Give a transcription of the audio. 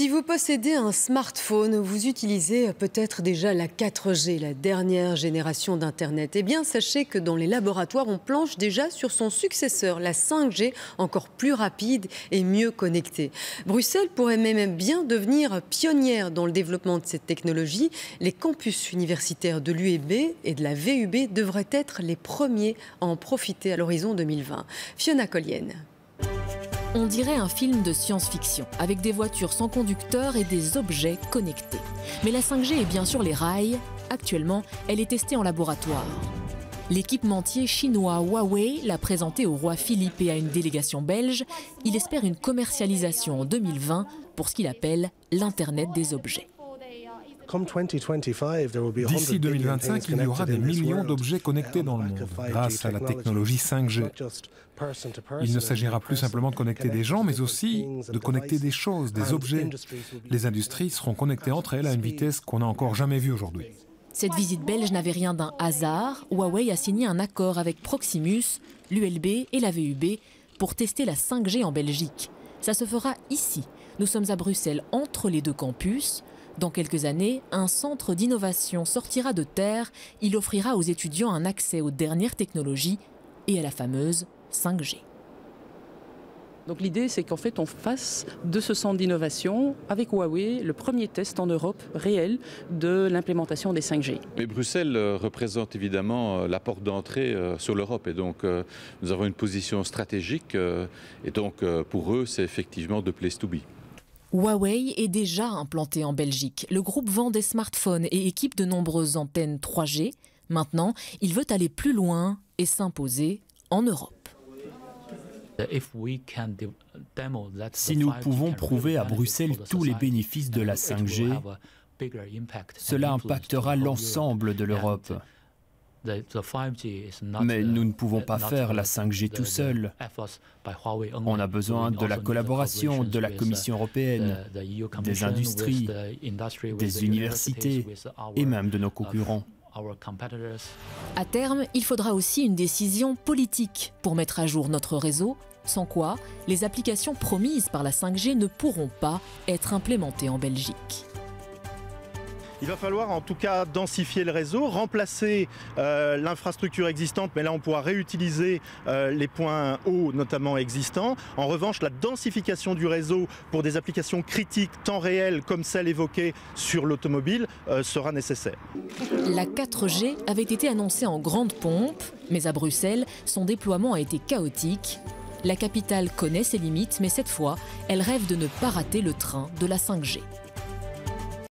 Si vous possédez un smartphone, vous utilisez peut-être déjà la 4G, la dernière génération d'Internet. Eh bien, sachez que dans les laboratoires, on planche déjà sur son successeur, la 5G, encore plus rapide et mieux connectée. Bruxelles pourrait même bien devenir pionnière dans le développement de cette technologie. Les campus universitaires de l'UEB et de la VUB devraient être les premiers à en profiter à l'horizon 2020. Fiona Collienne. On dirait un film de science-fiction, avec des voitures sans conducteur et des objets connectés. Mais la 5G est bien sûr les rails. Actuellement, elle est testée en laboratoire. L'équipementier chinois Huawei l'a présentée au roi Philippe et à une délégation belge. Il espère une commercialisation en 2020 pour ce qu'il appelle l'Internet des objets. D'ici 2025, il y aura des millions d'objets connectés dans le monde, grâce à la technologie 5G. Il ne s'agira plus simplement de connecter des gens, mais aussi de connecter des choses, des objets. Les industries seront connectées entre elles à une vitesse qu'on n'a encore jamais vue aujourd'hui. Cette visite belge n'avait rien d'un hasard. Huawei a signé un accord avec Proximus, l'ULB et la VUB pour tester la 5G en Belgique. Ça se fera ici. Nous sommes à Bruxelles, entre les deux campus. Dans quelques années, un centre d'innovation sortira de terre. Il offrira aux étudiants un accès aux dernières technologies et à la fameuse 5G. Donc l'idée, c'est qu'en fait, on fasse de ce centre d'innovation, avec Huawei, le premier test en Europe réel de l'implémentation des 5G. Mais Bruxelles représente évidemment la porte d'entrée sur l'Europe. Et donc, nous avons une position stratégique. Et donc, pour eux, c'est effectivement the place to be. Huawei est déjà implanté en Belgique. Le groupe vend des smartphones et équipe de nombreuses antennes 3G. Maintenant, il veut aller plus loin et s'imposer en Europe. Si nous pouvons prouver à Bruxelles tous les bénéfices de la 5G, cela impactera l'ensemble de l'Europe. Mais nous ne pouvons pas faire la 5G tout seul. On a besoin de la collaboration de la Commission européenne, des industries, des universités et même de nos concurrents. À terme, il faudra aussi une décision politique pour mettre à jour notre réseau, sans quoi les applications promises par la 5G ne pourront pas être implémentées en Belgique. Il va falloir en tout cas densifier le réseau, remplacer l'infrastructure existante, mais là on pourra réutiliser les points hauts notamment existants. En revanche, la densification du réseau pour des applications critiques temps réel comme celle évoquée sur l'automobile sera nécessaire. La 4G avait été annoncée en grande pompe, mais à Bruxelles, son déploiement a été chaotique. La capitale connaît ses limites, mais cette fois, elle rêve de ne pas rater le train de la 5G.